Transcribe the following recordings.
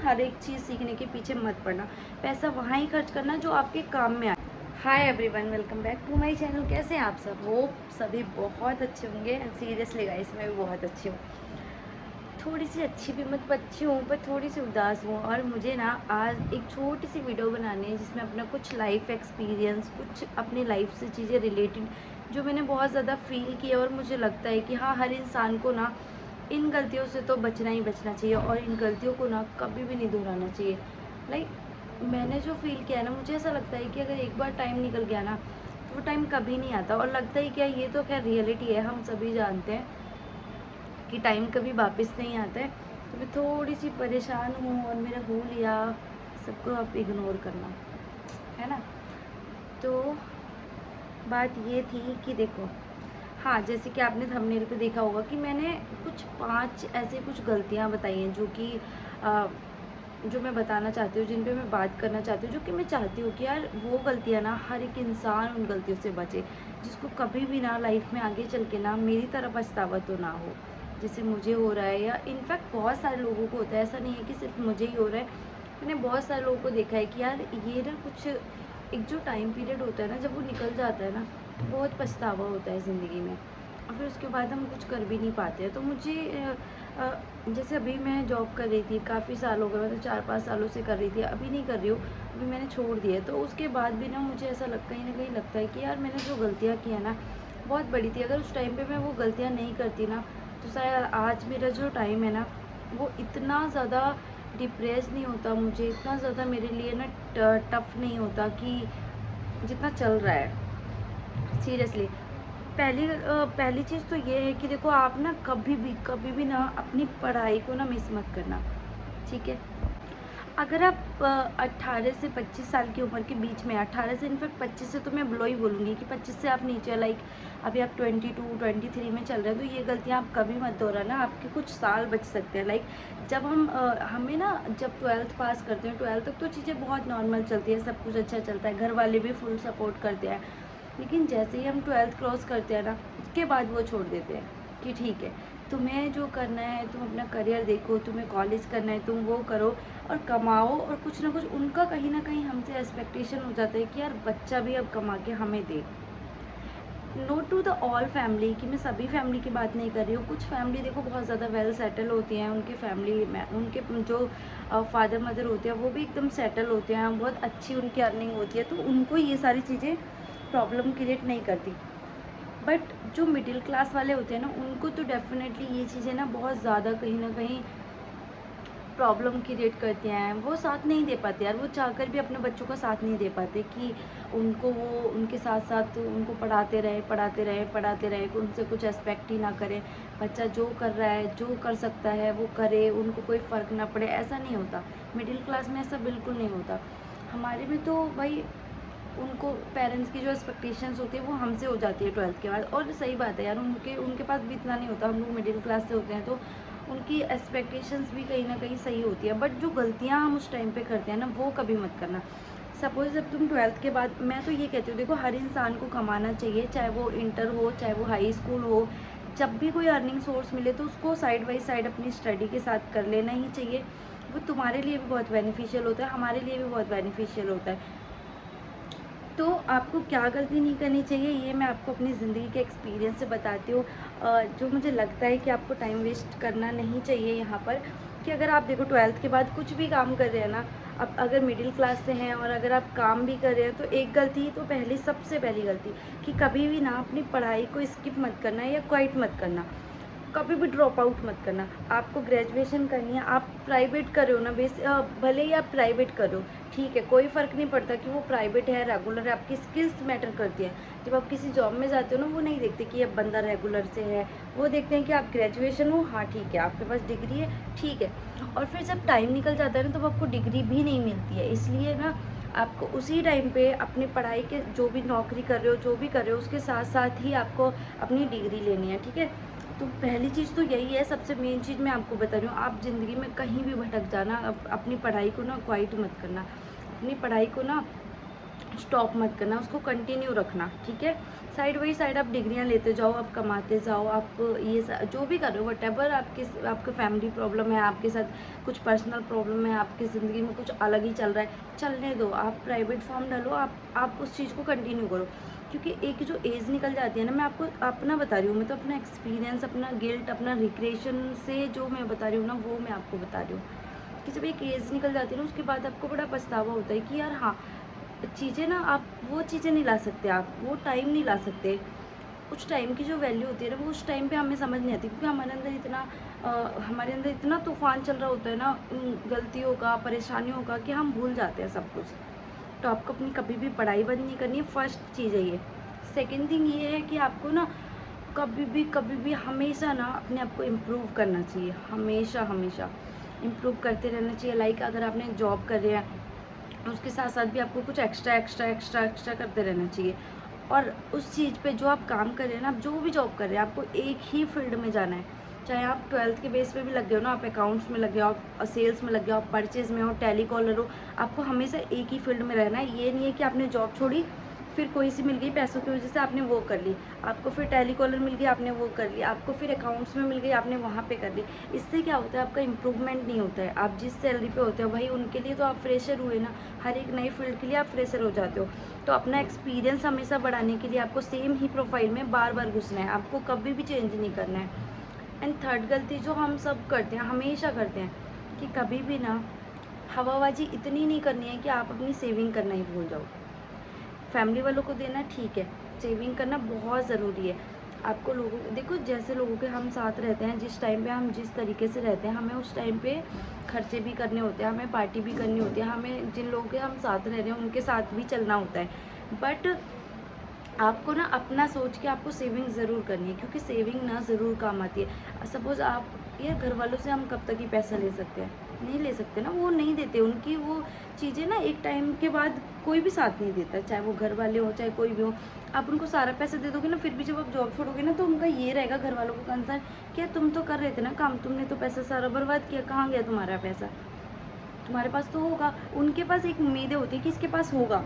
हर एक चीज़ सीखने के पीछे मत पड़ना, पैसा वहाँ ही खर्च करना जो आपके काम में आए। Hi everyone, welcome back to my channel. कैसे हैं आप सब? वो सभी बहुत अच्छे होंगे। सीरियसली गाइस, मैं भी बहुत अच्छी हूँ। थोड़ी सी अच्छी भी मतलब अच्छी हूँ, पर थोड़ी सी उदास हूँ। और मुझे ना आज एक छोटी सी वीडियो बनानी है जिसमें अपना कुछ लाइफ एक्सपीरियंस, कुछ अपनी लाइफ से चीज़ें रिलेटेड जो मैंने बहुत ज़्यादा फील किया। और मुझे लगता है कि हाँ, हर इंसान को ना इन गलतियों से तो बचना ही बचना चाहिए, और इन गलतियों को ना कभी भी नहीं दोहराना चाहिए। मैंने जो फ़ील किया है ना, मुझे ऐसा लगता है कि अगर एक बार टाइम निकल गया ना, तो वो टाइम कभी नहीं आता। और लगता है क्या, ये तो खैर रियलिटी है, हम सभी जानते हैं कि टाइम कभी वापस नहीं आता है। तो मैं थोड़ी सी परेशान हूँ, और मेरा हो लिया सबको आप इग्नोर करना, है ना। तो बात ये थी कि देखो, हाँ, जैसे कि आपने थंबनेल पे देखा होगा कि मैंने कुछ 5 ऐसे कुछ गलतियाँ बताई हैं जो कि जो मैं बताना चाहती हूँ, जिन पे मैं बात करना चाहती हूँ, जो कि मैं चाहती हूँ कि यार वो गलतियाँ ना, हर एक इंसान उन गलतियों से बचे, जिसको कभी भी ना लाइफ में आगे चल के ना मेरी तरह पछतावा तो ना हो, जैसे मुझे हो रहा है। या इनफैक्ट बहुत सारे लोगों को होता है, ऐसा नहीं है कि सिर्फ मुझे ही हो रहा है। मैंने बहुत सारे लोगों को देखा है कि यार ये ना कुछ एक जो टाइम पीरियड होता है ना, जब वो निकल जाता है ना, तो बहुत पछतावा होता है ज़िंदगी में, और फिर उसके बाद हम कुछ कर भी नहीं पाते हैं। तो मुझे जैसे अभी मैं जॉब कर रही थी, काफ़ी साल हो गए, मतलब 4-5 सालों से कर रही थी, अभी नहीं कर रही हूँ, अभी मैंने छोड़ दिया है। तो उसके बाद भी ना मुझे ऐसा कहीं ना कहीं लगता है कि यार मैंने जो गलतियाँ की हैं ना, बहुत बड़ी थी। अगर उस टाइम पे मैं वो गलतियाँ नहीं करती ना, तो शायद आज मेरा जो टाइम है ना, वो इतना ज़्यादा डिप्रेस नहीं होता, मुझे इतना ज़्यादा मेरे लिए ना टफ नहीं होता कि जितना चल रहा है, सीरियसली। पहली चीज़ तो ये है कि देखो, आप ना कभी भी ना अपनी पढ़ाई को ना मिस मत करना, ठीक है। अगर आप 18 से 25 साल की उम्र के बीच में, 18 से इनफैक्ट 25 से तो मैं बिलो ही बोलूँगी कि 25 से आप नीचे, अभी आप 22-23 में चल रहे हैं, तो ये गलतियाँ आप कभी मत दोहराना। आपके कुछ साल बच सकते हैं। जब हमें ना, जब 12th पास करते हैं, 12th तक तो चीज़ें बहुत नॉर्मल चलती है, सब कुछ अच्छा चलता है, घर वाले भी फुल सपोर्ट करते हैं। लेकिन जैसे ही हम 12th क्रॉस करते हैं ना, उसके बाद वो छोड़ देते हैं कि ठीक है, तुम्हें जो करना है, तुम अपना करियर देखो, तुम्हें कॉलेज करना है, तुम वो करो और कमाओ। और कुछ ना कुछ उनका कहीं ना कहीं हमसे एक्सपेक्टेशन हो जाता है कि यार बच्चा भी अब कमा के हमें दे। No to the all family, कि मैं सभी फैमिली की बात नहीं कर रही हूँ। कुछ फैमिली देखो बहुत ज़्यादा वेल सेटल होती हैं, उनकी फैमिली में उनके जो फादर मदर होते हैं वो भी एकदम सेटल होते हैं, बहुत अच्छी उनकी अर्निंग होती है, तो उनको ये सारी चीज़ें प्रॉब्लम क्रिएट नहीं करती। बट जो मिडिल क्लास वाले होते हैं ना, उनको तो डेफिनेटली ये चीज़ें ना बहुत ज़्यादा कहीं ना कहीं प्रॉब्लम क्रिएट करते हैं। वो साथ नहीं दे पाते यार, वो चाहकर भी अपने बच्चों का साथ नहीं दे पाते कि उनको वो उनके साथ साथ उनको पढ़ाते रहे पढ़ाते रहे पढ़ाते रहे, उनसे कुछ एक्सपेक्ट ही ना करें। बच्चा जो कर रहा है, जो कर सकता है वो करे, उनको कोई फ़र्क ना पड़े, ऐसा नहीं होता। मिडिल क्लास में ऐसा बिल्कुल नहीं होता। हमारे में तो भाई उनको पेरेंट्स की जो एक्सपेक्टेशंस होती है वो हमसे हो जाती है 12th के बाद। और सही बात है यार, उनके उनके पास भी इतना नहीं होता, हम लोग मिडिल क्लास से होते हैं, तो उनकी एक्सपेक्टेशंस भी कहीं ना कहीं सही होती है। बट जो गलतियाँ हम उस टाइम पे करते हैं ना, वो कभी मत करना। सपोज़ जब तुम 12th के बाद, मैं तो ये कहती हूँ, देखो हर इंसान को कमाना चाहिए, चाहे वो इंटर हो, चाहे वो हाई स्कूल हो। जब भी कोई अर्निंग सोर्स मिले तो उसको साइड बाई साइड अपनी स्टडी के साथ कर लेना ही चाहिए। वो तुम्हारे लिए भी बहुत बेनिफिशियल होता है, हमारे लिए भी बहुत बेनिफिशियल होता है। तो आपको क्या गलती नहीं करनी चाहिए, ये मैं आपको अपनी ज़िंदगी के एक्सपीरियंस से बताती हूँ। जो मुझे लगता है कि आपको टाइम वेस्ट करना नहीं चाहिए यहाँ पर। कि अगर आप देखो 12th के बाद कुछ भी काम कर रहे हैं ना, अब अगर मिडिल क्लास से हैं और अगर आप काम भी कर रहे हैं, तो एक गलती तो पहली, सबसे पहली गलती, कि कभी भी ना अपनी पढ़ाई को स्किप मत करना या क्वाइट मत करना, कभी भी ड्रॉप आउट मत करना। आपको ग्रेजुएशन करनी है, आप प्राइवेट कर रहे हो ना, भले ही आप प्राइवेट कर रहे हो, ठीक है, कोई फ़र्क नहीं पड़ता कि वो प्राइवेट है रेगुलर है, आपकी स्किल्स मैटर करती हैं। जब आप किसी जॉब में जाते हो ना, वो नहीं देखते कि अब बंदा रेगुलर से है, वो देखते हैं कि आप ग्रेजुएशन हो, हाँ ठीक है, आपके पास डिग्री है, ठीक है। और फिर जब टाइम निकल जाता है ना, तो आपको डिग्री भी नहीं मिलती है। इसलिए ना आपको उसी टाइम पे अपनी पढ़ाई के, जो भी नौकरी कर रहे हो, जो भी कर रहे हो, उसके साथ साथ ही आपको अपनी डिग्री लेनी है, ठीक है। तो पहली चीज़ तो यही है, सबसे मेन चीज़ मैं आपको बता रही हूँ। आप ज़िंदगी में कहीं भी भटक जाना, अपनी पढ़ाई को ना क्वाइट मत करना, अपनी पढ़ाई को ना स्टॉप मत करना, उसको कंटिन्यू रखना, ठीक है। साइड बाई साइड आप डिग्रियां लेते जाओ, आप कमाते जाओ, आप जो भी कर रहे हो, वटेवर आपके फैमिली प्रॉब्लम है, आपके साथ कुछ पर्सनल प्रॉब्लम है, आपकी ज़िंदगी में कुछ अलग ही चल रहा है, चलने दो। आप प्राइवेट फॉर्म डालो, आप उस चीज़ को कंटिन्यू करो। क्योंकि एक जो एज निकल जाती है ना, मैं आपको अपना बता रही हूँ, मैं तो अपना एक्सपीरियंस, अपना गिल्ट, अपना रिक्रिएशन से जो मैं बता रही हूँ ना, वो मैं आपको बता रही हूँ कि जब एक एज निकल जाती है ना, उसके बाद आपको बड़ा पछतावा होता है कि यार हाँ, चीज़ें ना, आप वो चीज़ें नहीं ला सकते, आप वो टाइम नहीं ला सकते। उस टाइम की जो वैल्यू होती है ना, वो उस टाइम पे हमें समझ नहीं आती, क्योंकि हमारे अंदर इतना तूफान चल रहा होता है ना, गलतियों का, परेशानियों का, कि हम भूल जाते हैं सब कुछ। तो आपको अपनी कभी भी पढ़ाई बंद नहीं करनी है, फर्स्ट चीज़ है ये। सेकेंड थिंग ये है कि आपको ना कभी भी हमेशा ना अपने आप को इम्प्रूव करना चाहिए, हमेशा हमेशा इम्प्रूव करते रहना चाहिए। लाइक अगर आपने जॉब कर रहे हैं, उसके साथ साथ भी आपको कुछ एक्स्ट्रा एक्स्ट्रा एक्स्ट्रा एक्स्ट्रा करते रहना चाहिए। और उस चीज़ पे जो आप काम कर रहे हैं ना, आप जो भी जॉब कर रहे हैं, आपको एक ही फील्ड में जाना है। चाहे आप 12th के बेस पे भी लग गए हो ना, आप अकाउंट्स में लग गए हो, आप सेल्स में लग गए हो, आप परचेज में हो, टेलीकॉलर हो, आपको हमेशा एक ही फील्ड में रहना है। ये नहीं है कि आपने जॉब छोड़ी, फिर कोई सी मिल गई पैसों की वजह से, आपने वो कर ली, आपको फिर टेलीकॉलर मिल गई, आपने वो कर ली, आपको फिर अकाउंट्स में मिल गई, आपने वहाँ पे कर ली। इससे क्या होता है, आपका इम्प्रूवमेंट नहीं होता है। आप जिस सैलरी पे होते हो भाई, उनके लिए तो आप फ्रेशर हुए ना, हर एक नई फील्ड के लिए आप फ्रेशर हो जाते हो। तो अपना एक्सपीरियंस हमेशा बढ़ाने के लिए आपको सेम ही प्रोफाइल में बार बार घुसना है, आपको कभी भी चेंज नहीं करना है। एंड थर्ड गलती जो हम सब करते हैं, हमेशा करते हैं, कि कभी भी ना हवाबाजी इतनी नहीं करनी है कि आप अपनी सेविंग करना ही भूल जाओ। फैमिली वालों को देना ठीक है, सेविंग करना बहुत ज़रूरी है। आपको लोगों देखो, जैसे लोगों के हम साथ रहते हैं, जिस टाइम पे हम जिस तरीके से रहते हैं, हमें उस टाइम पे खर्चे भी करने होते हैं, हमें पार्टी भी करनी होती है, हमें जिन लोगों के हम साथ रह रहे हैं उनके साथ भी चलना होता है। बट आपको ना अपना सोच के आपको सेविंग ज़रूर करनी है, क्योंकि सेविंग ना ज़रूर काम आती है। सपोज़ आप, ये घर वालों से हम कब तक ही पैसा ले सकते हैं, नहीं ले सकते ना, वो नहीं देते। उनकी वो चीज़ें ना एक टाइम के बाद कोई भी साथ नहीं देता, चाहे वो घर वाले हो चाहे कोई भी हो। आप उनको सारा पैसा दे दोगे ना, फिर भी जब आप जॉब छोड़ोगे ना, तो उनका ये रहेगा, घर वालों का कंसर्न, क्या तुम तो कर रहे थे ना काम, तुमने तो पैसा सारा बर्बाद किया, कहाँ गया तुम्हारा पैसा? तुम्हारे पास तो होगा। उनके पास एक उम्मीदें होती है कि इसके पास होगा,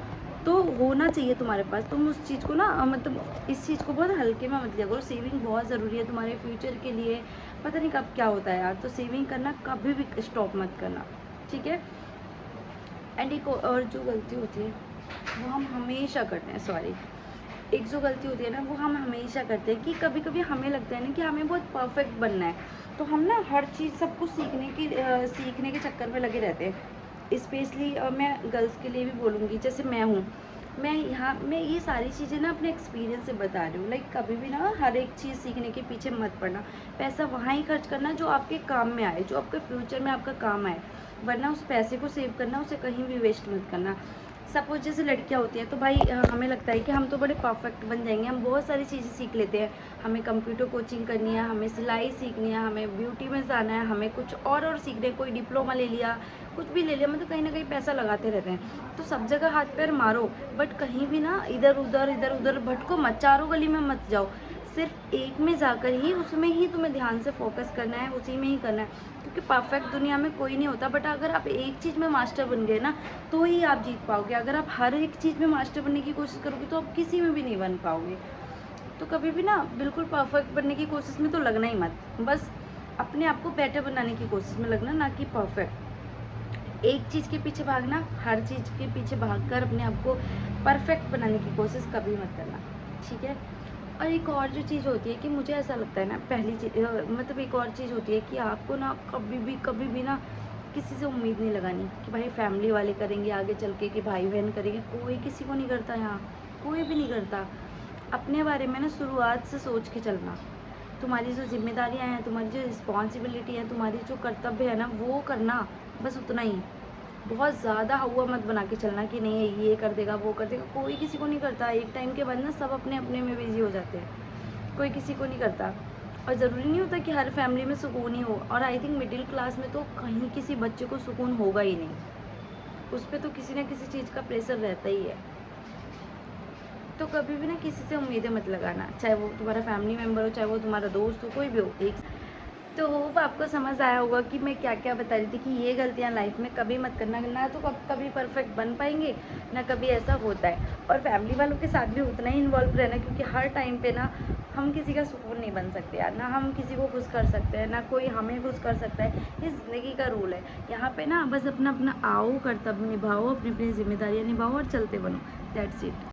तो होना चाहिए तुम्हारे पास। तुम उस चीज़ को ना मतलब इस चीज़ को बहुत हल्के में मत लिया करो। सेविंग बहुत ज़रूरी है तुम्हारे फ्यूचर के लिए, पता नहीं कब क्या होता है यार। तो सेविंग करना कभी भी स्टॉप मत करना, ठीक है। एंड एक और जो गलती होती है वो हम हमेशा करते हैं, सॉरी, एक जो गलती होती है ना, वो हम हमेशा करते हैं, कि कभी कभी हमें लगता है ना कि हमें बहुत परफेक्ट बनना है, तो हम ना हर चीज़ सब कुछ सीखने के चक्कर में लगे रहते हैं। स्पेशली मैं गर्ल्स के लिए भी बोलूँगी, जैसे मैं हूँ, मैं ये सारी चीज़ें ना अपने एक्सपीरियंस से बता रही हूँ। लाइक कभी भी ना हर एक चीज़ सीखने के पीछे मत पड़ना। पैसा वहाँ ही खर्च करना जो आपके काम में आए, जो आपके फ्यूचर में आपका काम आए, वरना उस पैसे को सेव करना, उसे कहीं भी वेस्ट मत करना। सपोज जैसे लड़कियां होती हैं, तो भाई हमें लगता है कि हम तो बड़े परफेक्ट बन जाएंगे, हम बहुत सारी चीज़ें सीख लेते हैं। हमें कंप्यूटर कोचिंग करनी है, हमें सिलाई सीखनी है, हमें ब्यूटी में जाना है, हमें कुछ और सीखने, कोई डिप्लोमा ले लिया, कुछ भी ले लिया, मतलब कहीं ना कहीं पैसा लगाते रहते हैं। तो सब जगह हाथ पैर मारो, बट कहीं भी ना इधर उधर भटको मत, चारों गली में मत जाओ। सिर्फ एक में जाकर ही, उसमें ही तुम्हें ध्यान से फोकस करना है, उसी में ही करना है। क्योंकि परफेक्ट दुनिया में कोई नहीं होता, बट अगर आप एक चीज़ में मास्टर बन गए ना, तो ही आप जीत पाओगे। अगर आप हर एक चीज़ में मास्टर बनने की कोशिश करोगे, तो आप किसी में भी नहीं बन पाओगे। तो कभी भी ना बिल्कुल परफेक्ट बनने की कोशिश में तो लगना ही मत। बस अपने आप को बेटर बनाने की कोशिश में लगना, ना कि परफेक्ट। एक चीज़ के पीछे भागना, हर चीज़ के पीछे भागकर अपने आप को परफेक्ट बनाने की कोशिश कभी मत करना, ठीक है। और एक और जो चीज़ होती है कि मुझे ऐसा लगता है ना, पहली चीज़ मतलब एक और चीज़ होती है कि आपको ना कभी भी ना किसी से उम्मीद नहीं लगानी कि भाई फैमिली वाले करेंगे आगे चल के, कि भाई बहन करेंगे। कोई किसी को नहीं करता यहाँ, कोई भी नहीं करता। अपने बारे में ना शुरुआत से सोच के चलना। तुम्हारी जो जिम्मेदारियाँ हैं, तुम्हारी जो रिस्पॉन्सिबिलिटी है, तुम्हारी जो कर्तव्य है ना, वो करना, बस उतना ही। बहुत ज़्यादा हुआ मत बना के चलना कि नहीं ये कर देगा वो कर देगा, कोई किसी को नहीं करता। एक टाइम के बाद ना सब अपने अपने में बिजी हो जाते हैं, कोई किसी को नहीं करता। और ज़रूरी नहीं होता कि हर फैमिली में सुकून ही हो। और आई थिंक मिडिल क्लास में तो कहीं किसी बच्चे को सुकून होगा ही नहीं, उस पर तो किसी न किसी चीज़ का प्रेशर रहता ही है। तो कभी भी ना किसी से उम्मीदें मत लगाना, चाहे वो तुम्हारा फैमिली मेम्बर हो, चाहे वो तुम्हारा दोस्त हो, कोई भी हो। एक तो होप आपको समझ आया होगा कि मैं क्या क्या बता रही थी कि ये गलतियाँ लाइफ में कभी मत करना, ना तो कभी परफेक्ट बन पाएंगे, ना कभी ऐसा होता है। और फैमिली वालों के साथ भी उतना ही इन्वॉल्व रहना, क्योंकि हर टाइम पे ना हम किसी का सुकून नहीं बन सकते यार, ना हम किसी को खुश कर सकते हैं, ना कोई हमें खुश कर सकता है। ये ज़िंदगी का रूल है। यहाँ पे ना बस अपना अपना आओ, कर्तव्य निभाओ, अपनी अपनी जिम्मेदारियाँ निभाओ और चलते बनो। That's it.